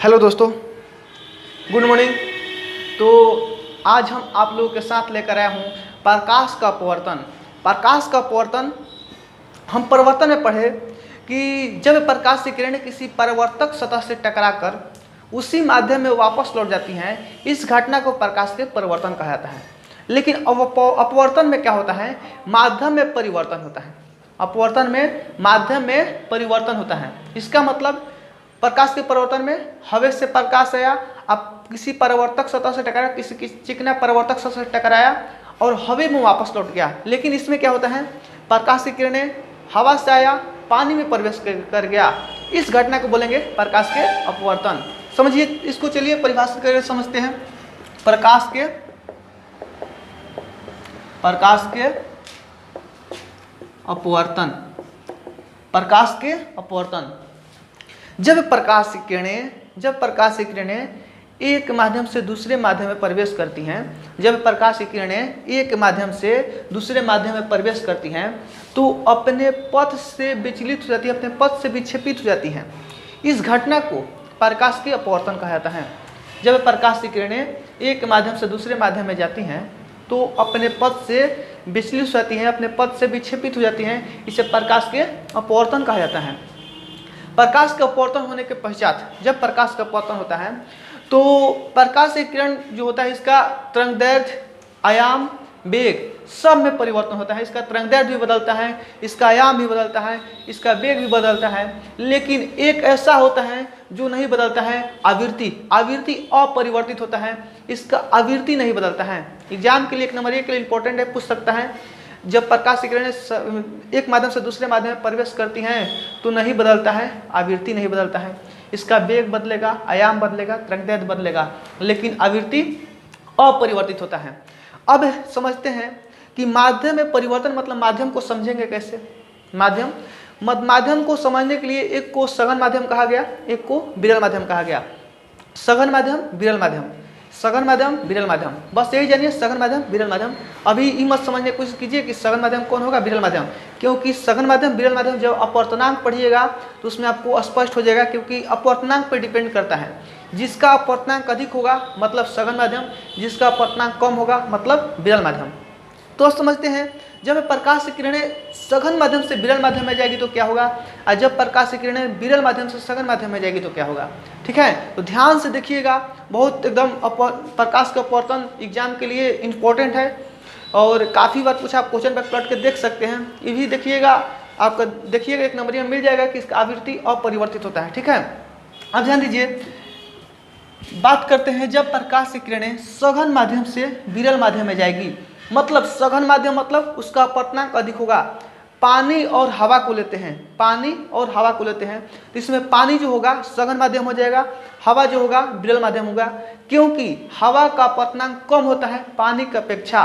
Hello दोस्तों, good morning. तो आज हम आप लोगों के साथ लेकर आया हूँ प्रकाश का अपवर्तन। प्रकाश का अपवर्तन हम परिवर्तन में पढ़े कि जब प्रकाश की किरणें किसी परावर्तक सतह से टकराकर उसी माध्यम में वापस लौट जाती हैं, इस घटना को प्रकाश के परिवर्तन कहा जाता है। लेकिन अपवर्तन में क्या होता है? माध्यम में परिवर्तन होता है। अपवर्तन में माध्यम में परिवर्तन होता है। इसका मतलब प्रकाश के परिवर्तन में हवा से प्रकाश आया, अब किसी परावर्तक सतह से टकराया, किसी चिकना परावर्तक सतह से टकराया और हवा में वापस लौट गया। लेकिन इसमें क्या होता है? प्रकाश की किरणें हवा से आया, पानी में प्रवेश कर गया। इस घटना को बोलेंगे प्रकाश के अपवर्तन। समझिए इसको, चलिए परिभाषित करके समझते हैं। प्रकाश के अपवर्तन। प्रकाश के अपवर्तन, जब प्रकाश की किरणें एक माध्यम से दूसरे माध्यम में प्रवेश करती हैं, जब प्रकाश की किरणें एक माध्यम से दूसरे माध्यम में प्रवेश करती हैं तो अपने पथ से विचलित हो जाती है, अपने पथ से विक्षेपित हो जाती हैं। इस घटना को प्रकाश के अपवर्तन कहा जाता है। जब प्रकाश की किरणें एक माध्यम से दूसरे माध्यम में जाती हैं तो अपने पथ से विचलित हो जाती हैं, अपने पथ से विक्षेपित हो जाती हैं। इसे प्रकाश के अपवर्तन कहा जाता है। प्रकाश का अपवर्तन होने के पश्चात, जब प्रकाश का अपवर्तन होता है तो प्रकाश की किरण जो होता है, इसका तरंगदैर्घ्य, आयाम, वेग सब में परिवर्तन होता है। इसका तरंगदैर्घ्य भी बदलता है, इसका आयाम भी बदलता है, इसका वेग भी बदलता है। लेकिन एक ऐसा होता है जो नहीं बदलता है, आवृत्ति। आवृत्ति अपरिवर्तित होता है, इसका आवृत्ति नहीं बदलता है। एग्जाम के लिए 1 नंबर 1 के लिए इंपॉर्टेंट है, पूछ सकता है। जब प्रकाश की किरणें एक माध्यम से दूसरे माध्यम में प्रवेश करती हैं तो नहीं बदलता है, आवृत्ति नहीं बदलता है। इसका वेग बदलेगा, आयाम बदलेगा, तरंगदैर्घ्य बदलेगा, लेकिन आवृत्ति अपरिवर्तित होता है। अब समझते हैं कि माध्यम में परिवर्तन मतलब माध्यम को समझेंगे कैसे। माध्यम को समझने के लिए एक को सघन माध्यम कहा गया, एक को विरल माध्यम कहा गया। सघन माध्यम, विरल माध्यम, सघन माध्यम, विरल माध्यम, बस यही जानिए, सघन माध्यम, विरल माध्यम। अभी ये मत समझने की कोशिश कीजिए कि सघन माध्यम कौन होगा, विरल माध्यम, क्योंकि सघन माध्यम, विरल माध्यम जब अपवर्तनांक पढ़िएगा तो उसमें आपको स्पष्ट हो जाएगा, क्योंकि अपवर्तनांक पर डिपेंड करता है। जिसका अपवर्तनांक अधिक होगा मतलब सघन माध्यम, जिसका अपवर्तनांक कम होगा मतलब विरल माध्यम। तो समझते हैं, जब प्रकाश की किरणें सघन माध्यम से विरल माध्यम में जाएगी तो क्या होगा, और जब प्रकाश की किरणें विरल माध्यम से सघन माध्यम में जाएगी तो क्या होगा। ठीक है, तो ध्यान से देखिएगा, बहुत एकदम प्रकाश का अपवर्तन एग्जाम के लिए इम्पोर्टेंट है और काफ़ी बार कुछ आप क्वेश्चन पर पलट के देख सकते हैं। ये भी देखिएगा, आपका देखिएगा 1 नंबर में मिल जाएगा कि इसका आवृत्ति अपरिवर्तित होता है। ठीक है, अब ध्यान दीजिए, बात करते हैं जब प्रकाश की किरणें सघन माध्यम से विरल माध्यम में जाएगी, मतलब सघन माध्यम मतलब उसका अपवर्तनांक अधिक होगा। पानी और हवा को लेते हैं, पानी और हवा को लेते हैं तो इसमें पानी जो होगा सघन माध्यम हो जाएगा, हवा जो होगा विरल माध्यम होगा, क्योंकि हवा का अपवर्तनांक कम होता है पानी की अपेक्षा।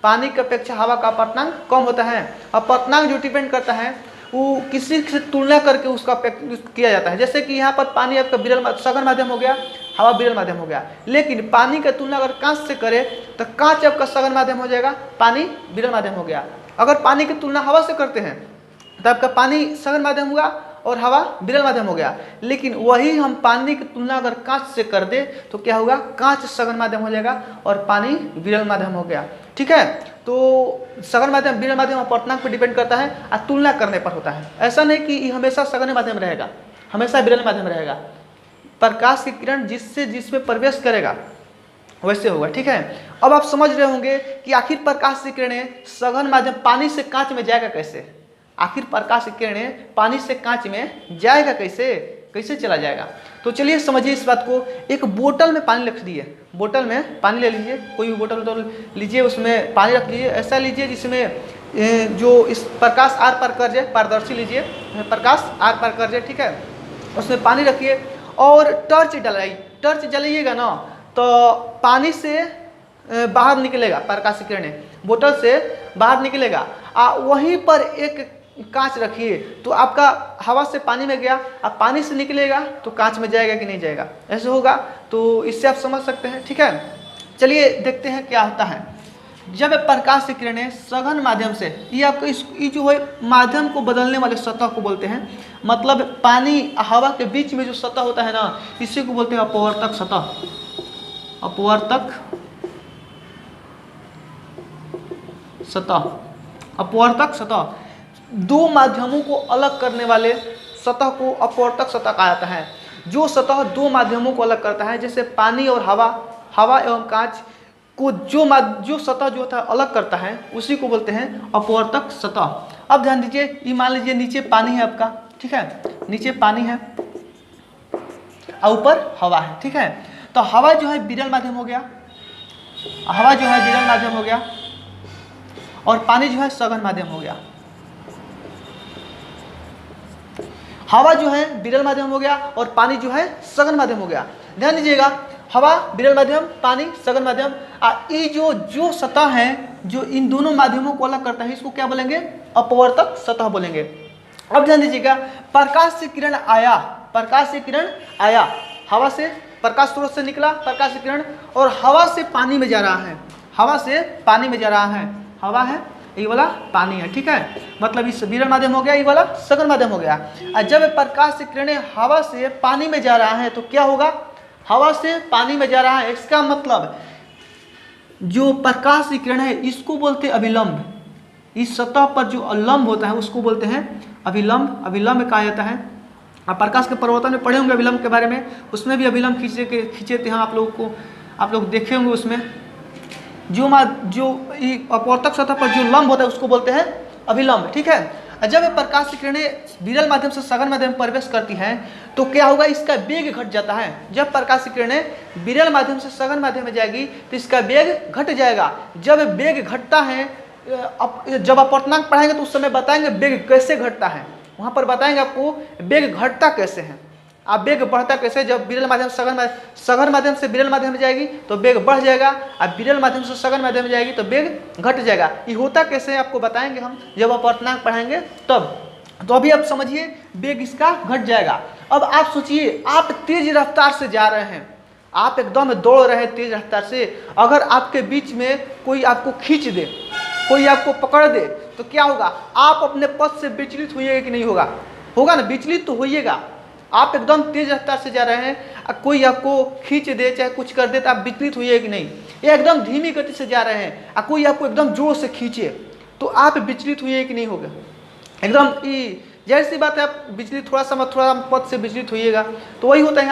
पानी की अपेक्षा हवा का अपवर्तनांक कम होता है। अपवर्तनांक जो डिपेंड करता है वो किसी से तुलना करके उसका किया जाता है। जैसे कि यहाँ पर पानी आपका विरल सघन माध्यम हो गया, हवा विरल माध्यम हो गया, लेकिन पानी का तुलना अगर कांच से करें तो कांच आपका सघन माध्यम हो जाएगा, पानी विरल माध्यम हो गया। अगर पानी की तुलना हवा से करते हैं तो आपका पानी सघन माध्यम हुआ और हवा विरल माध्यम हो गया। लेकिन वही हम पानी की तुलना अगर कांच से कर दे तो क्या होगा, कांच सघन माध्यम हो जाएगा और पानी विरल माध्यम हो गया। ठीक है, तो सघन माध्यम विरल माध्यम अपवर्तनांक पर डिपेंड करता है और तुलना करने पर होता है। ऐसा नहीं कि हमेशा सघन माध्यम रहेगा, हमेशा विरल माध्यम रहेगा। प्रकाश की किरण जिसमें प्रवेश करेगा वैसे होगा। ठीक है, अब आप समझ रहे होंगे कि आखिर प्रकाश की किरणें सघन माध्यम पानी से कांच में जाएगा कैसे। आखिर प्रकाश की किरणें पानी से कांच में जाएगा कैसे चला जाएगा। तो चलिए समझिए इस बात को। एक बोतल में पानी रख दिए, बोतल में पानी ले लीजिए, कोई भी बोतल लीजिए, उसमें पानी रख लीजिए। ऐसा लीजिए जिसमें जो इस प्रकाश आर पार कर जाए, पारदर्शी लीजिए, प्रकाश आर पार कर जाए। ठीक है, उसमें पानी रखिए और टॉर्च जलाइएगा ना तो पानी से बाहर निकलेगा, प्रकाश की किरणें बोतल से बाहर निकलेगा। वहीं पर एक कांच रखिए तो आपका हवा से पानी में गया, अब पानी से निकलेगा तो कांच में जाएगा कि नहीं जाएगा, ऐसे होगा। तो इससे आप समझ सकते हैं। ठीक है, चलिए देखते हैं क्या होता है। जब प्रकाश की किरणें सघन माध्यम से, ये आपको ये जो है माध्यम को बदलने वाले सतह को बोलते हैं, मतलब पानी हवा के बीच में जो सतह होता है ना, इसी को बोलते हैं अपवर्तक सतह। अपवर्तक सतह, अपवर्तक सतह, दो माध्यमों को अलग करने वाले सतह को अपवर्तक सतह कहा जाता है। जो सतह दो माध्यमों को अलग करता है, जैसे पानी और हवा एवं कांच को जो सतह जो होता है अलग करता है, उसी को बोलते हैं अपवर्तक सतह। अब ध्यान दीजिए, ये मान लीजिए नीचे पानी है आपका, ठीक है, नीचे पानी है और ऊपर हवा है, ठीक है। तो हवा जो है विरल माध्यम हो गया, हवा जो है विरल माध्यम हो गया, और पानी जो है सघन माध्यम हो गया। हवा जो है विरल माध्यम हो गया और पानी जो है सघन माध्यम हो गया। ध्यान दीजिएगा, हवा विरल माध्यम, पानी सघन माध्यम। ये जो सतह है जो इन दोनों माध्यमों को अलग करता है, इसको क्या बोलेंगे? अपवर्तक सतह बोलेंगे। अब ध्यान दीजिएगा, प्रकाश से किरण आया, प्रकाश से किरण आया, हवा से प्रकाश स्रोत से निकला प्रकाश से किरण, और हवा से पानी में जा रहा है, हवा से पानी में जा रहा है, हवा है ये वाला पानी है, ठीक है। मतलब इस विरल माध्यम हो गया, ये वाला सघन माध्यम हो गया। और जब प्रकाश से किरणें हवा से पानी में जा रहा है तो क्या होगा? हवा से पानी में जा रहा है, इसका मतलब जो प्रकाश की किरण है इसको बोलते हैं अभिलंब। इस सतह पर जो अवलंब होता है उसको बोलते हैं अभिलंब। अभिलंब कहा जाता है। आप प्रकाश के परिवर्तन में पढ़े होंगे अभिलंब के बारे में, उसमें भी अभिलंब खींचे थे हम आप लोग देखे होंगे। उसमें जो अपवर्तक सतह पर जो लंब होता है उसको बोलते हैं अभिलंब, ठीक है। जब प्रकाश की किरणें विरल माध्यम से सघन माध्यम में प्रवेश करती हैं तो क्या होगा? इसका वेग घट जाता है। जब प्रकाश की किरणें विरल माध्यम से सघन माध्यम में जाएगी तो इसका वेग घट जाएगा। जब वेग घटता है, जब अपवर्तनांक पढ़ाएंगे तो उस समय बताएंगे वेग कैसे घटता है, वहाँ पर बताएंगे आपको वेग घटता कैसे है, आप वेग बढ़ता कैसे। जब विरल माध्यम से सघन माध्यम से विरल माध्यम में जाएगी तो वेग बढ़ जाएगा, अब विरल माध्यम से सघन माध्यम में जाएगी तो वेग घट जाएगा। ये होता कैसे आपको बताएंगे हम जब अपवर्तनांक पढ़ाएंगे तब। तो अभी आप समझिए वेग इसका घट जाएगा। अब आप सोचिए, आप तेज रफ्तार से जा रहे हैं, आप एकदम दौड़ रहे हैं तेज रफ्तार से, अगर आपके बीच में कोई आपको खींच दे, कोई आपको पकड़ दे तो क्या होगा? आप अपने पथ से विचलित होइएगा कि नहीं होगा? होगा ना, विचलित तो होइएगा। आप एकदम तेज रफ्तार से जा रहे हैं, कोई आपको खींच दे चाहे कुछ कर दे तो आप विचलित होइए कि नहीं? ये एकदम धीमी गति से जा रहे हैं, कोई आपको एकदम जोर से खींचे तो आप विचलित हुए कि नहीं होगा? एकदम जाहिर सी बात है, आप विचलित थोड़ा पथ से विचलित होइएगा। तो वही होता है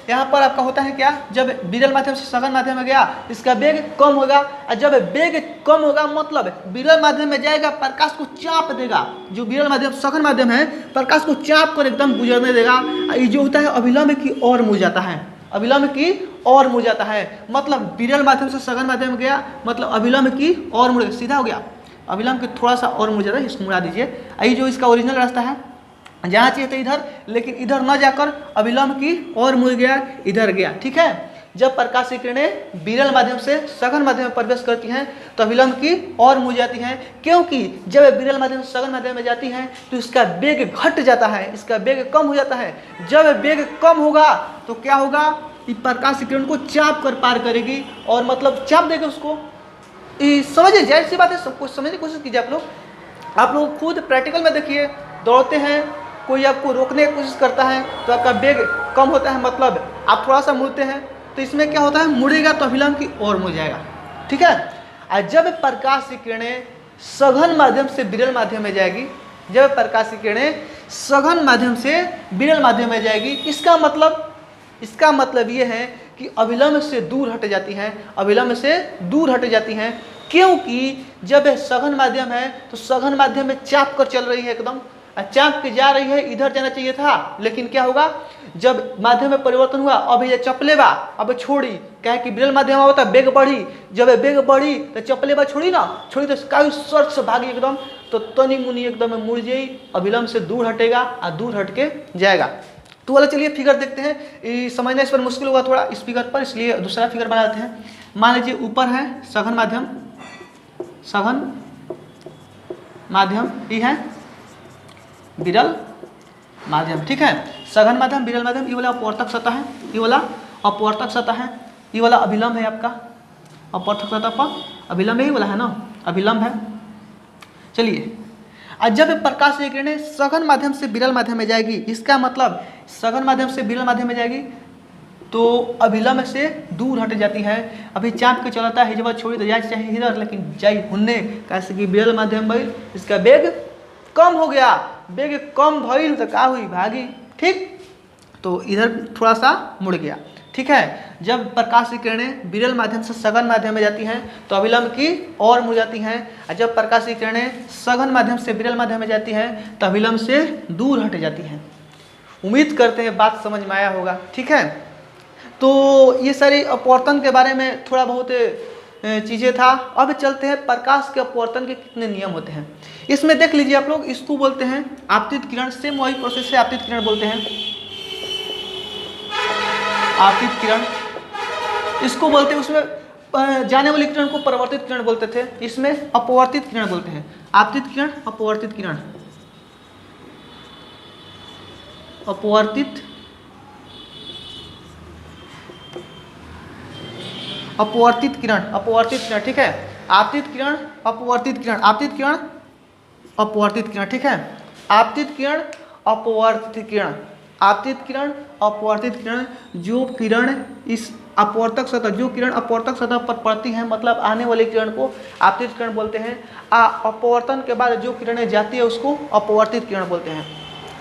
यहाँ पर आपका होता है क्या? जब विरल माध्यम से सघन माध्यम में गया इसका वेग कम होगा, और जब वेग कम होगा मतलब विरल माध्यम में जाएगा, प्रकाश को चाप देगा। जो विरल माध्यम सघन माध्यम है प्रकाश को चाप कर एकदम गुजरने देगा। ये जो होता है अभिलंब की ओर मुड़ जाता है, अभिलंब की ओर मुड़ जाता है। मतलब विरल माध्यम से सघन माध्यम में गया मतलब अभिलंब की ओर मुड़, सीधा हो गया, अभिलंब के थोड़ा सा और मुड़ जाता है, इसको मुड़ा दीजिए। यही जो इसका ओरिजिनल रास्ता है, जहाँ चाहिए था इधर, लेकिन इधर न जाकर अभिलंब की और मुड़ गया, इधर गया, ठीक है। जब प्रकाश की किरणें विरल माध्यम से सघन माध्यम में प्रवेश करती हैं तो अभिलंब की और मुड़ जाती हैं, क्योंकि जब विरल माध्यम से सघन माध्यम में जाती हैं तो इसका वेग घट जाता है, इसका वेग कम हो जाता है। जब वेग कम होगा तो क्या होगा? इस प्रकाश की किरण को चाप कर पार करेगी, और मतलब चाप देगा उसको। समझिए, जाहिर सी बात है, सब कुछ समझने की कोशिश कीजिए आप लोग खुद प्रैक्टिकल में देखिए। दौड़ते हैं, कोई आपको रोकने की कोशिश करता है तो आपका वेग कम होता है, मतलब आप थोड़ा सा मुड़ते हैं तो इसमें क्या होता है? मुड़ेगा तो अभिलंब की ओर मुड़ जाएगा, ठीक है। और जब प्रकाश की किरणें सघन माध्यम से विरल माध्यम में जाएगी, जब प्रकाश की किरणें सघन माध्यम से विरल माध्यम में जाएगी, इसका मतलब ये है कि अभिलंब से दूर हट जाती हैं, अभिलंब से दूर हट जाती हैं, क्योंकि जब सघन माध्यम है तो सघन माध्यम में चाप कर चल रही है, एकदम चाप के जा रही है, इधर जाना चाहिए था, लेकिन क्या होगा? जब माध्यम में परिवर्तन हुआ, अब ये चपलेबा अब छोड़ी, क्या है कि विरल माध्यम होता वेग बढ़ी, जब वेग बढ़ी तो चपलेबा छोड़ी तो काफी सर्च से भागी एकदम, तो तनी मुनी एकदम मुड़ जाई, अभिलंब से दूर हटेगा और दूर हट के जाएगा। तो वाला चलिए फिगर देखते हैं, समझना इस पर मुश्किल होगा थोड़ा इस फिगर पर, इसलिए दूसरा फिगर बनाते हैं। मान लीजिए ऊपर है सघन माध्यम, ये है विरल माध्यम, ठीक है। सघन माध्यम, विरल माध्यम, ये वाला अपवर्तक सतह है, ये वाला अपवर्तक सतह है, ये वाला अभिलंब है आपका अपवर्तक सतह पर, अभिलंब यही वाला है ना, अभिलंब है। चलिए, जब प्रकाश की किरणें सघन माध्यम से विरल माध्यम में जाएगी, इसका मतलब सघन माध्यम से विरल माध्यम में जाएगी तो अभिलंब से दूर हट जाती है। अभी चाँप के चलता है जब छोड़ी तो जाए चाहे इधर, लेकिन जाई हुन्ने कैसे कि विरल माध्यम भइल, इसका वेग कम हो गया, वेग कम भइल तो का हुई, भागी। ठीक, तो इधर थोड़ा सा मुड़ गया। ठीक है, जब प्रकाश की किरणें विरल माध्यम से सघन माध्यम में जाती हैं तो अभिलंब की ओर मुड़ जाती हैं, और जब प्रकाश की किरणें सघन माध्यम से विरल माध्यम में जाती हैं तो अभिलंब से दूर हट जाती हैं। उम्मीद करते हैं बात समझ में आया होगा। ठीक है, तो ये सारी अपवर्तन के बारे में थोड़ा बहुत चीज़ें था। अब चलते हैं प्रकाश के अपवर्तन के कितने नियम होते हैं। इसमें देख लीजिए आप लोग, इसको बोलते हैं आपतित किरण, सेम वही प्रोसेस से आपतित किरण बोलते हैं, आपतित किरण इसको बोलते हैं। उसमें जाने वाली किरण को परावर्तित किरण बोलते थे, इसमें अपवर्तित किरण बोलते हैं। आपतित किरण, अपवर्तित किरण, अपवर्तित अपवर्तित किरण, अपवर्तित किरण। ठीक है, आपतित किरण, अपवर्तित किरण, आपतित किरण, अपवर्तित किरण। ठीक है, आपतित किरण, अपवर्तित किरण, आपतित किरण, अपवर्तित किरण। जो किरण इस अपवर्तक सतह, जो किरण अपवर्तक सतह पर पड़ती हैं, मतलब आने वाली किरण को आपतित किरण बोलते हैं। अपवर्तन के बाद जो किरणें जाती है उसको अपवर्तित किरण बोलते हैं।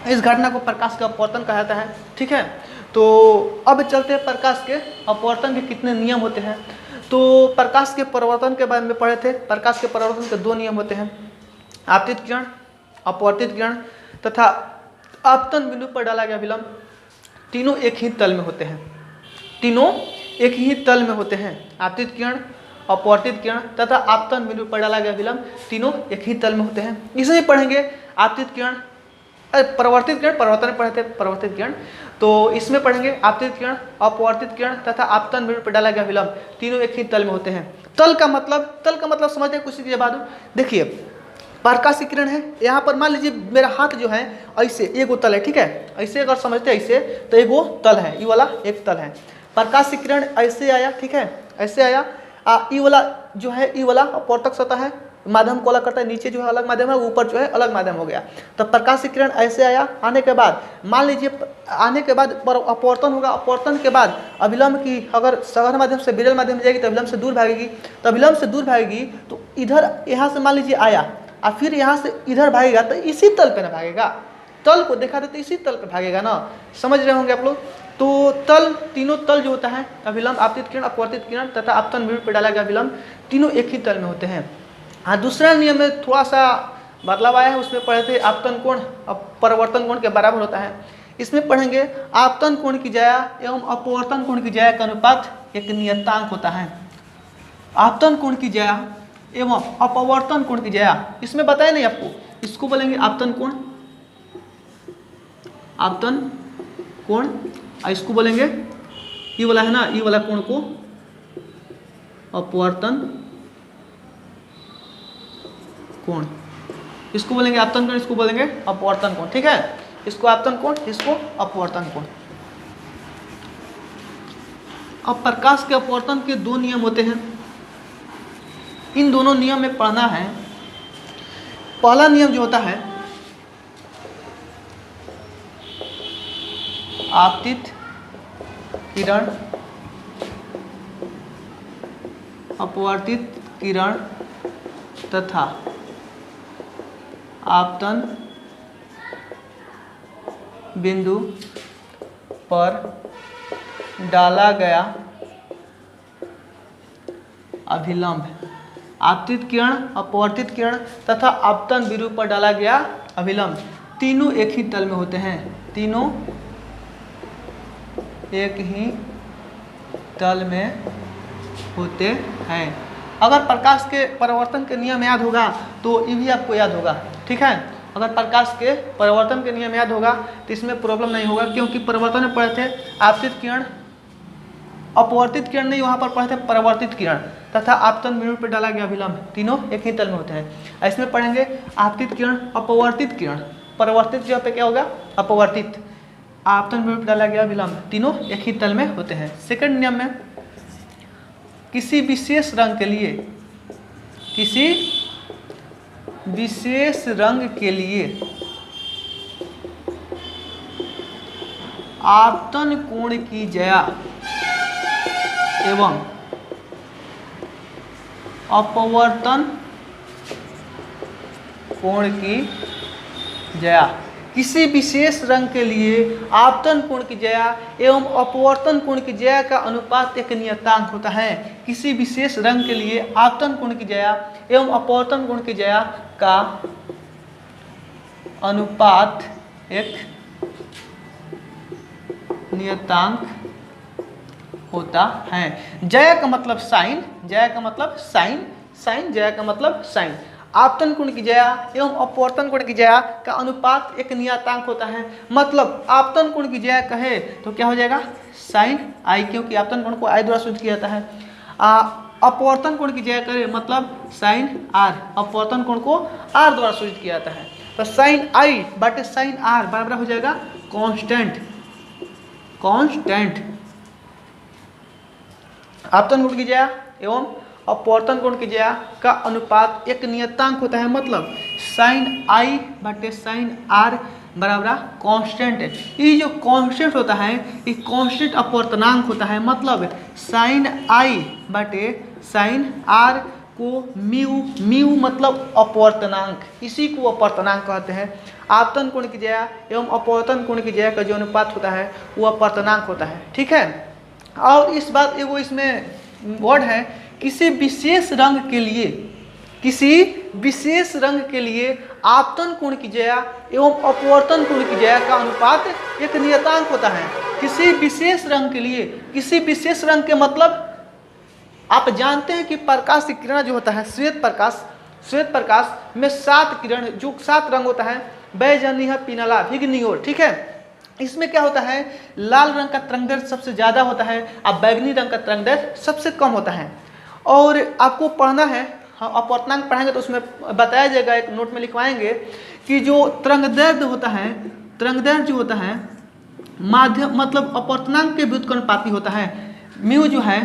इस घटना को प्रकाश का अपवर्तन कहा जाता है। ठीक है, तो अब चलते हैं प्रकाश के अपवर्तन के कितने नियम होते हैं। तो प्रकाश के परावर्तन के बारे में पढ़े थे। प्रकाश के परावर्तन के 2 नियम होते हैं, आपतित किरण, अपवर्तित किरण तथा आपतन बिंदु पर डाला गया विलंब। तीनों एक ही तल में होते हैं, तीनों एक ही तल में होते हैं। आपतित किरण, अपवर्तित किरण तथा आपतन बिंदु पर डाला गया विलंब तीनों एक ही तल में होते हैं। इसे पढ़ेंगे आपतित किरण, परावर्तित किरण परावर्तन में पढ़े थे, परावर्तित किरण, तो इसमें पढ़ेंगे आपतित किरण, अपवर्तित किरण तथा आपतन बिंदु पर डाला गया विलंब तीनों एक ही तल में होते हैं। तल का मतलब समझते हैं कुछ चीजें बाद। देखिए, प्रकाश की किरण है, यहाँ पर मान लीजिए मेरा हाथ जो है ऐसे एगो तल है। ठीक है, ऐसे अगर समझते हैं ऐसे तो एगो तल है, ये वाला एक तल है। प्रकाश की किरण ऐसे आया, ठीक है, ऐसे आया, ये वाला जो है, ये वाला अपवर्तक सतह है, माध्यम को अलग करता है, नीचे जो है अलग माध्यम है, ऊपर जो है अलग माध्यम हो गया। तो प्रकाश की किरण ऐसे आया, आने के बाद मान लीजिए आने के बाद अपवर्तन होगा, अपवर्तन के बाद अभिलंब की अगर सघन माध्यम से विरल माध्यम में जाएगी तो अभिलंब से दूर भागेगी, तो अभिलंब से दूर भागेगी तो इधर यहाँ से मान लीजिए आया और फिर यहाँ से इधर भागेगा तो इसी तल पे ना भागेगा, तल को देखा तो इसी तल पे भागेगा ना, समझ रहे होंगे आप लोग। तो तल, तीनों तल जो होता है अभिलंब, आपतित किरण, अपवर्तित किरण तथा आपतन बिंदु पर डाला गया विलंब तीनों एक ही तल में होते हैं। हाँ, दूसरा नियम में थोड़ा सा बदलाव आया है, उसमें पढ़े थे आपतन कोण परावर्तन कोण के बराबर होता है। इसमें पढ़ेंगे आपतन कोण की ज्या एवं अपवर्तन कोण की ज्या का अनुपात एक नियतांक होता है। आपतन कोण की ज्या एवं अपवर्तन कोण की ज्या, इसमें बताया नहीं आपको, इसको बोलेंगे आपतन कोण, आपतन कोण, और इसको बोलेंगे ये वाला है ना, ये वाला कोण को अपवर्तन कोण, इसको बोलेंगे आपतन कोण, इसको बोलेंगे अपवर्तन कोण। ठीक है, इसको आपतन कोण, इसको अपवर्तन कोण। अब प्रकाश के अपवर्तन के 2 नियम होते हैं, इन दोनों नियम में पढ़ना है। पहला नियम जो होता है आपतित किरण, अपवर्तित किरण तथा आपतन बिंदु पर डाला गया अभिलंब। आपतित किरण, अपवर्तित किरण तथा आपतन बिंदु पर डाला गया अभिलंब तीनों एक ही तल में होते हैं, तीनों एक ही तल में होते हैं। अगर प्रकाश के परावर्तन के नियम याद होगा तो ये भी आपको याद होगा। ठीक है, अगर प्रकाश के परावर्तन के नियम याद होगा तो इसमें प्रॉब्लम नहीं होगा, क्योंकि परावर्तन में पढ़े थे आपतित किरण, अपवर्तित किरण नहीं, वहाँ पर पढ़े थे परावर्तित किरण तथा आपतन बिंदु पर डाला गया अभिलंब तीनों एक ही तल में होते हैं। इसमें पढ़ेंगे आपतित किरण, अपवर्तित किरण, परावर्तित जगह पे क्या होगा अपवर्तित, आपतन बिंदु पर डाला गया अभिलंब तीनों एक ही तल में होते हैं। सेकंड नियम में किसी विशेष रंग के लिए किसी विशेष रंग के लिए आपतन कोण की ज्या एवं अपवर्तन कोण की ज्या। किसी विशेष रंग के लिए आपतन कोण की ज्या एवं अपवर्तन कोण की ज्या का अनुपात एक नियतांक होता है। किसी विशेष रंग के लिए आपतन कोण की ज्या एवं अपवर्तन कोण की ज्या का अनुपात एक नियतांक होता है। ज्या का मतलब साइन, ज्या का मतलब साइन, साइन ज्या का मतलब साइन। आपतन कोण की ज्या एवं अपवर्तन कोण की ज्या का अनुपात एक नियतांक होता है। मतलब आपतन कोण की ज्या कहे तो क्या हो जाएगा साइन आई, क्योंकि आपतन कोण को आई द्वारा सूचित किया जाता है। अपवर्तन कोण की ज्या करे मतलब साइन आर, अपवर्तन कोण को आर द्वारा सूचित किया जाता है। तो साइन आई बटे साइन आर बराबर हो जाएगा कांस्टेंट, कांस्टेंट। आपतन कोण की ज्या एवं अपवर्तन कोण की ज्या का अनुपात एक नियतांक होता है। मतलब साइन आई बटे साइन आर बराबर कांस्टेंट है। ये जो कांस्टेंट होता है ये कांस्टेंट अपवर्तनांक होता है। मतलब साइन आई बटे साइन आर को म्यू, म्यू मतलब अपवर्तनांक, इसी को अपवर्तनांक कहते हैं। आपतन कोण की ज्या एवं अपवर्तन कोण की ज्या का जो अनुपात होता है वो अपवर्तनांक होता है। ठीक है। और इस बात एगो इसमें वर्ड है, किसी विशेष रंग के लिए, किसी विशेष रंग के लिए आपतन कोण की ज्या एवं अपवर्तन कोण की ज्या का अनुपात एक नियतांक होता है। किसी विशेष रंग के लिए, किसी विशेष रंग के मतलब आप जानते हैं कि प्रकाश की किरण जो होता है श्वेत प्रकाश, श्वेत प्रकाश में 7 किरण, जो 7 रंग होता है बैजनीय, पीनला, विग्नियोर। ठीक है। इसमें क्या होता है लाल रंग का तरंगदैर्घ्य सबसे ज़्यादा होता है और बैगनी रंग का तरंगदैर्घ्य सबसे कम होता है। और आपको पढ़ना है, अपवर्तनांक पढ़ेंगे तो उसमें बताया जाएगा, एक नोट में लिखवाएंगे कि जो तरंगदैर्घ्य होता है, तरंगदैर्घ्य जो होता है माध्यम मतलब अपवर्तनांक के व्युत्क्रमानुपाती होता है। म्यू जो है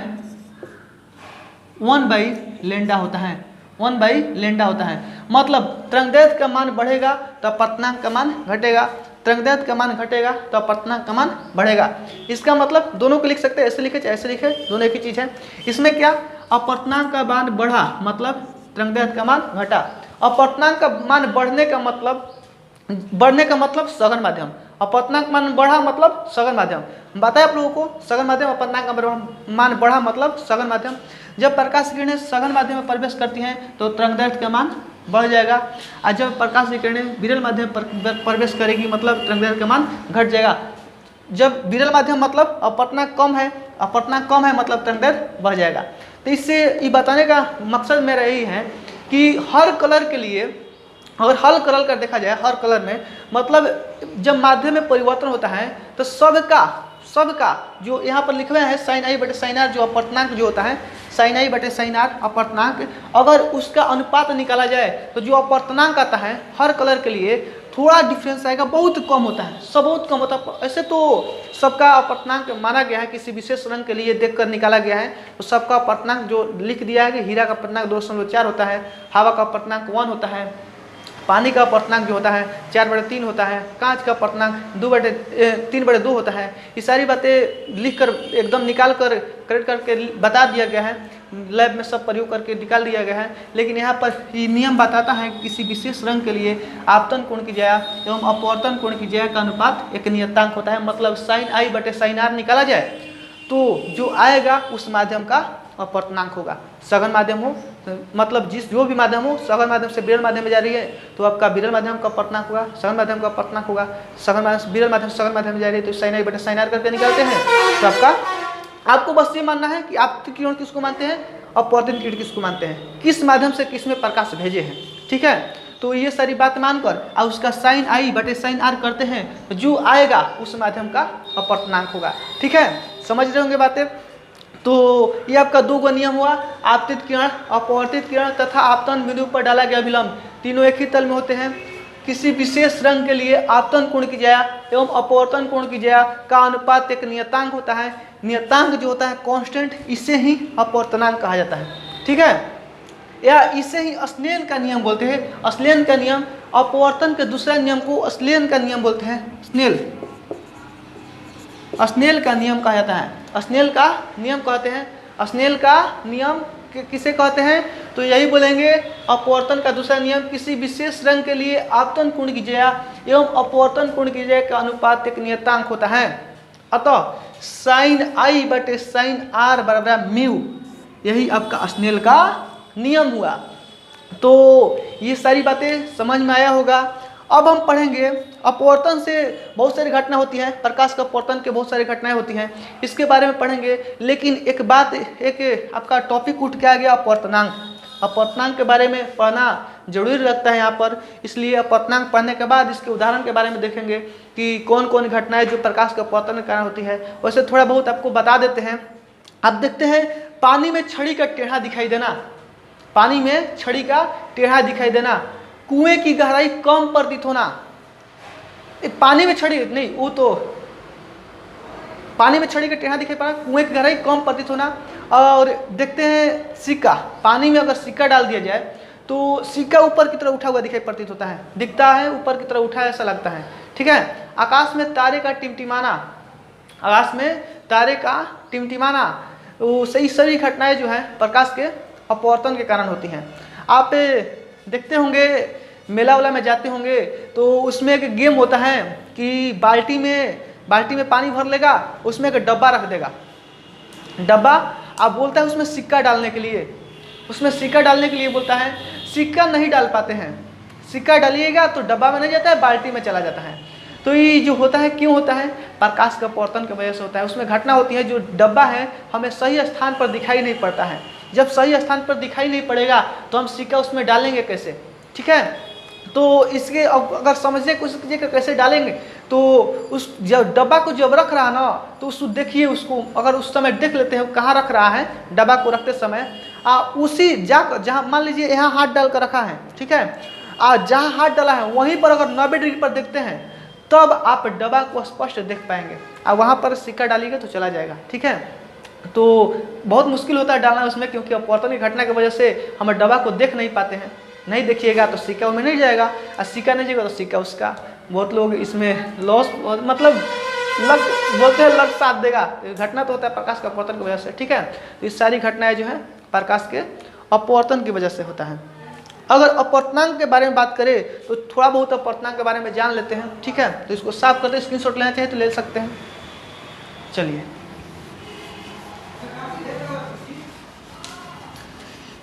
1/λ होता है, 1/λ होता है। मतलब तरंगदैर्घ्य का मान बढ़ेगा तो अपवर्तनांक का मान घटेगा, तरंगदैर्घ्य का मान घटेगा तो अपवर्तनांक का मान बढ़ेगा। इसका मतलब दोनों को लिख सकते हैं, ऐसे लिखे चाहे ऐसे लिखे, दोनों एक ही चीज़ है। इसमें क्या अपवर्तनांक का मान बढ़ा मतलब तरंगदैर्घ्य का मान घटा। अपवर्तनांक का मान बढ़ने का मतलब सघन माध्यम, अपवर्तनांक मान बढ़ा मतलब सघन माध्यम। बताया आप लोगों को सघन माध्यम अपवर्तनांक का मान बढ़ा मतलब सघन माध्यम। जब प्रकाश किरणें सघन माध्यम में प्रवेश करती हैं तो तरंगदैर्घ्य का मान बढ़ जाएगा, और जब प्रकाश की किरणें विरल माध्यम पर प्रवेश करेगी मतलब तरंगदैर्घ्य का मान घट जाएगा। जब विरल माध्यम मतलब अपवर्तनांक कम है, अपवर्तनांक कम है मतलब तरंगदैर्घ्य बढ़ जाएगा। तो इससे ये बताने का मकसद मेरा यही है कि हर कलर के लिए, अगर हर कलर का देखा जाए, हर कलर में मतलब जब माध्यम में परिवर्तन होता है तो सबका जो यहाँ पर लिखे हुए हैं साइन आई बटे साइन आर, जो अपवर्तनांक जो होता है साइन आई बटे साइन आर अपवर्तनांक, अगर उसका अनुपात निकाला जाए तो जो अपवर्तनांक आता है हर कलर के लिए थोड़ा डिफरेंस आएगा, बहुत कम होता है, सब बहुत कम होता है। ऐसे तो सबका अपवर्तनांक माना गया है, किसी विशेष रंग के लिए देखकर निकाला गया है, तो सबका अपवर्तनांक जो लिख दिया है कि हीरा का अपवर्तनांक 2.4 होता है, हवा का अपवर्तनांक 1 होता है, पानी का अपवर्तनांक जो होता है 4/3 होता है, कांच का अपवर्तनांक 3/2 होता है। ये सारी बातें लिखकर एकदम निकाल कर करेक्ट करके बता दिया गया है, लैब में सब प्रयोग करके निकाल दिया गया है। लेकिन यहाँ पर ये नियम बताता है कि किसी विशेष रंग के लिए आपतन कोण की ज्या एवं अपवर्तन कोण की ज्या का अनुपात एक नियतांक होता है। मतलब साइन आई बटे साइन आर निकाला जाए तो जो आएगा उस माध्यम का अपवर्तनांक होगा। सघन माध्यम हो मतलब जो भी माध्यम हो, सघन माध्यम से विरल माध्यम में जा रही है तो आपका विरल माध्यम का अपवर्तनांक होगा, सघन माध्यम का अपवर्तनांक होगा। सघन माध्यम विरल माध्यम सघन माध्यम में जा रही है तो साइन आई बटे साइन आर करके निकालते हैं। तो आपको बस ये मानना है कि आपतित किरण किसको मानते हैं, अपवर्तित किरण किसको मानते हैं, किस माध्यम से किस में प्रकाश भेजे हैं। ठीक है। तो ये सारी बात मानकर और उसका साइन आई बटे साइन आर करते हैं तो जो आएगा उस माध्यम का अपवर्तनांक होगा। ठीक है, समझ रहे होंगे बातें। तो ये आपका 2 नियम हुआ, आपतित किरण, अपवर्तित किरण तथा आपतन बिंदु पर डाला गया विलंब, तीनों एक ही तल में होते हैं। किसी विशेष रंग के लिए आपतन कोण की ज्या एवं अपवर्तन कोण की ज्या का अनुपात एक नियतांक होता है। नियतांक जो होता है कांस्टेंट, इसे ही अपवर्तनांक कहा जाता है। ठीक है, या इसे ही स्नेल का नियम बोलते हैं। स्नेल का नियम, अपवर्तन के दूसरा नियम को स्नेल का नियम बोलते हैं। स्नेल का नियम कहा जाता है। स्नेल का नियम कहते हैं। स्नेल का नियम किसे कहते हैं? तो यही बोलेंगे, अपवर्तन का दूसरा नियम, किसी विशेष रंग के लिए आपतन कोण की जया एवं अपवर्तन कोण की जया का अनुपात एक नियतांक होता है। अतः साइन आई बटे साइन आर बराबर म्यू, यही आपका स्नेल का नियम हुआ। तो ये सारी बातें समझ में आया होगा। अब हम पढ़ेंगे, अपवर्तन से बहुत सारी घटना होती हैं, प्रकाश का अपवर्तन के बहुत सारी घटनाएं होती हैं, इसके बारे में पढ़ेंगे। लेकिन एक बात, एक आपका टॉपिक उठ के आ गया, अपवर्तनांक। अपवर्तनांक के बारे में पढ़ना जरूरी लगता है यहाँ पर, इसलिए अपवर्तनांक पढ़ने के बाद इसके उदाहरण के बारे में देखेंगे कि कौन कौन घटनाएं जो प्रकाश के अपवर्तन के कारण होती है। वैसे थोड़ा बहुत आपको बता देते हैं। अब देखते हैं, पानी में छड़ी का टेढ़ा दिखाई देना, पानी में छड़ी का टेढ़ा दिखाई देना, कुएं की गहराई कम प्रतीत होना। पानी में छड़ी नहीं, वो तो पानी में छड़ी का टेढ़ा दिखाई पड़ा, कुएं की गहराई कम प्रतीत होना। और देखते हैं सिक्का, पानी में अगर सिक्का डाल दिया जाए तो सिक्का ऊपर की तरफ उठा हुआ दिखाई प्रतीत होता है, दिखता है ऊपर की तरफ उठा ऐसा लगता है, ठीक है। आकाश में तारे का टिमटिमाना, आकाश में तारे का टिमटिमाना, वो सही घटनाएं जो है प्रकाश के अपवर्तन के कारण होती हैं। आप देखते होंगे, मेला वाला में जाते होंगे तो उसमें एक गेम होता है कि बाल्टी में पानी भर लेगा, उसमें एक डब्बा रख देगा, डब्बा आप बोलता है उसमें सिक्का डालने के लिए, उसमें सिक्का डालने के लिए बोलता है, सिक्का नहीं डाल पाते हैं, सिक्का डालिएगा तो डब्बा में नहीं जाता है, बाल्टी में चला जाता है। तो ये जो होता है क्यों होता है? प्रकाश का अपवर्तन की वजह से होता है। उसमें घटना होती है, जो डब्बा है हमें सही स्थान पर दिखाई नहीं पड़ता है। जब सही स्थान पर दिखाई नहीं पड़ेगा तो हम सिक्का उसमें डालेंगे कैसे, ठीक है। तो इसके अगर समझने की कोशिश कीजिए कैसे डालेंगे, तो उस जब डब्बा को जब रख रहा ना, तो उसको देखिए, उसको अगर उस समय देख लेते हैं कहाँ रख रहा है, डब्बा को रखते समय उसी जहाँ मान लीजिए यहाँ हाथ डाल कर रखा है, ठीक है, जहाँ हाथ डाला है वहीं पर अगर 90 डिग्री पर देखते हैं तब आप डब्बा को स्पष्ट देख पाएंगे। वहाँ पर सिक्का डालिएगा तो चला जाएगा, ठीक है। तो बहुत मुश्किल होता है डालना उसमें, क्योंकि अपवर्तन की घटना की वजह से हम डब्बा को देख नहीं पाते हैं। नहीं देखिएगा तो सिक्का उसमें नहीं जाएगा, और सिक्का नहीं जाएगा तो सिक्का उसका। बहुत लोग इसमें लॉस, मतलब बोलते हैं लग साथ देगा, घटना तो होता है प्रकाश के अपवर्तन की वजह से, ठीक है। तो ये सारी घटनाएं जो है प्रकाश के अपवर्तन की वजह से होता है। अगर अपवर्तनांक के बारे में बात करें तो थोड़ा बहुत अपवर्तनांक के बारे में जान लेते हैं, ठीक है। तो इसको साफ करते, स्क्रीनशॉट लेना चाहिए तो ले सकते हैं। चलिए,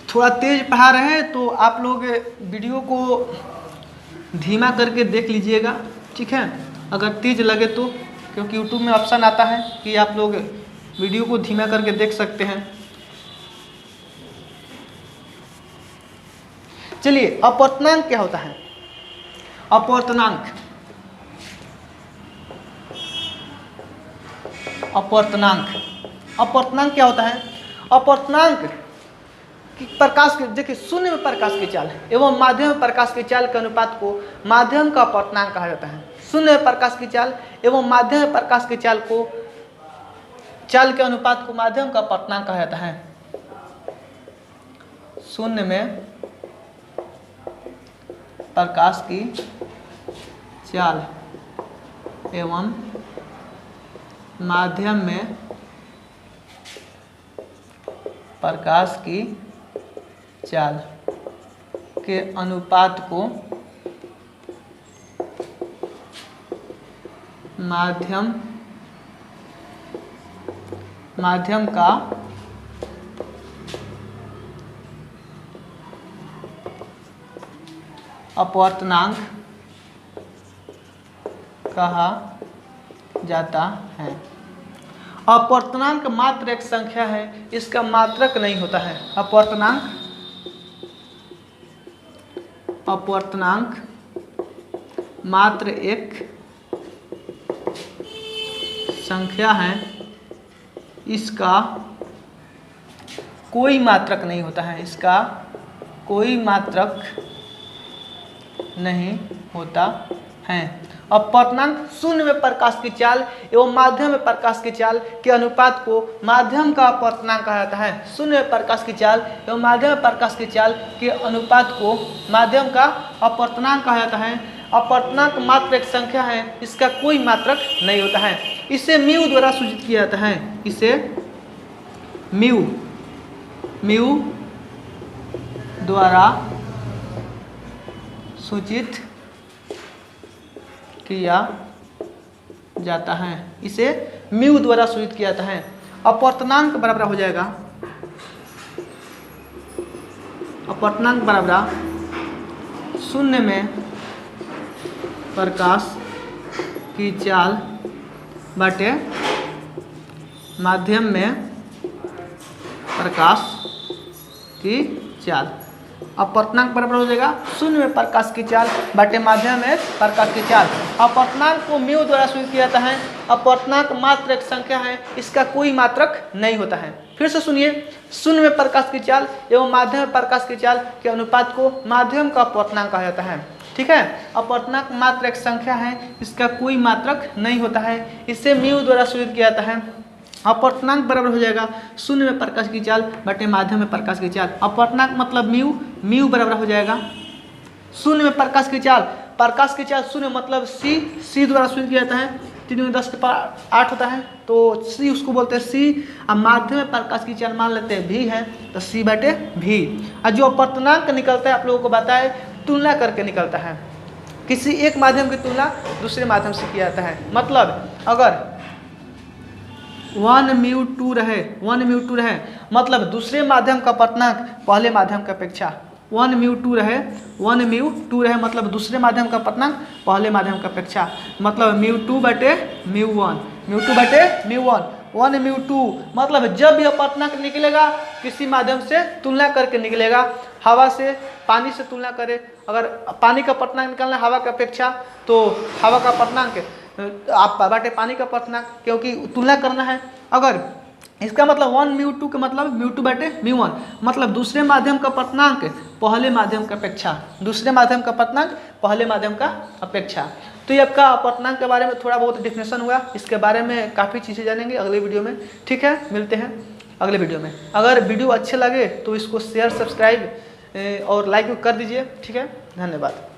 थोड़ा तेज पढ़ा रहे हैं तो आप लोग वीडियो को धीमा करके देख लीजिएगा, ठीक है, अगर तेज लगे तो, क्योंकि यूट्यूब में ऑप्शन आता है कि आप लोग वीडियो को धीमा करके देख सकते हैं। चलिए, अपवर्तनांक क्या होता है? अपवर्तनांक क्या होता है? अपवर्तनांक प्रकाश के, देखिए, शून्य में प्रकाश की चाल एवं माध्यम में प्रकाश की चाल के अनुपात को माध्यम का अपवर्तनांक कहा जाता है। शून्य में प्रकाश की चाल एवं माध्यम में प्रकाश की चाल के अनुपात को माध्यम का अपवर्तनांक कहा जाता है। शून्य में प्रकाश की चाल एवं माध्यम में प्रकाश की चाल के अनुपात को माध्यम का अपवर्तनांक कहा जाता है। अपवर्तनांक मात्र एक संख्या है, इसका मात्रक नहीं होता है। अपवर्तनांक मात्र एक संख्या है, इसका कोई मात्रक नहीं होता है, इसका कोई मात्रक नहीं होता है। अपवर्तनांक शून्य में प्रकाश की चाल एवं माध्यम में प्रकाश की चाल के अनुपात को माध्यम का अपवर्तनांक कहा जाता है। शून्य में प्रकाश की चाल एवं माध्यम में प्रकाश की चाल के अनुपात को माध्यम का अपवर्तनांक कहा जाता है। अपवर्तनांक मात्र एक संख्या है, इसका कोई मात्रक नहीं होता है। इसे म्यू द्वारा सूचित किया जाता है। इसे म्यू द्वारा सूचित किया जाता है। इसे म्यू द्वारा सूचित किया जाता है। अपवर्तनांक बराबर हो जाएगा, अपवर्तनांक बराबर शून्य में प्रकाश की चाल बटे माध्यम में प्रकाश की चाल। अपवर्तनांक बराबर हो जाएगा शून्य में प्रकाश की चाल बटे माध्यम में प्रकाश की चाल। अपवर्तनांक को म्यू द्वारा सूचित किया जाता है। अपवर्तनांक मात्र एक संख्या है, इसका कोई मात्रक नहीं होता है। फिर से सुनिए, शून्य में प्रकाश की चाल एवं माध्यम में प्रकाश की चाल के अनुपात को माध्यम का अपवर्तनांक कहा जाता है। ठीक है, अपवर्तनांक मात्र एक संख्या है, इसका कोई मात्रक नहीं होता है। इसे म्यू द्वारा सूचित किया जाता है। अपवर्तनांक बराबर हो जाएगा शून्य में प्रकाश की चाल बटे माध्यम में प्रकाश की चाल। अपवर्तनांक मतलब म्यू बराबर हो जाएगा शून्य में प्रकाश की चाल शून्य मतलब सी द्वारा सूचित किया जाता है। 3 में 10 के पावर 8 होता है, तो सी उसको बोलते हैं सी। अब माध्यम में प्रकाश की चाल मान लेते हैं भी है, तो सी बटे भी। और जो अपवर्तनांक निकलता है आप लोगों को बताए तुलना करके निकलता है। किसी एक माध्यम की तुलना दूसरे माध्यम से किया जाता है। मतलब अगर 1 म्यू 2 रहे मतलब दूसरे माध्यम का अपवर्तनांक पहले माध्यम की अपेक्षा 1 म्यू 2 रहे मतलब दूसरे माध्यम का अपवर्तनांक पहले माध्यम की अपेक्षा, मतलब म्यू 2 बटे म्यू 1 1 म्यू 2 मतलब जब भी अपवर्तनांक निकलेगा किसी माध्यम से तुलना करके निकलेगा। हवा से पानी से तुलना करें, अगर पानी का अपवर्तनांक निकालना हवा की अपेक्षा तो हवा का अपवर्तनांक आप बाटे पानी का अपवर्तनांक, क्योंकि तुलना करना है। अगर इसका मतलब 1 म्यू 2 का मतलब म्यू 2 बटे म्यू 1 मतलब दूसरे माध्यम का अपवर्तनांक पहले माध्यम का अपेक्षा। तो ये आपका अपवर्तनांक के बारे में थोड़ा बहुत डेफिनेशन हुआ। इसके बारे में काफ़ी चीज़ें जानेंगे अगले वीडियो में। ठीक है, मिलते हैं अगले वीडियो में। अगर वीडियो अच्छे लगे तो इसको शेयर, सब्सक्राइब और लाइक कर दीजिए। ठीक है, धन्यवाद।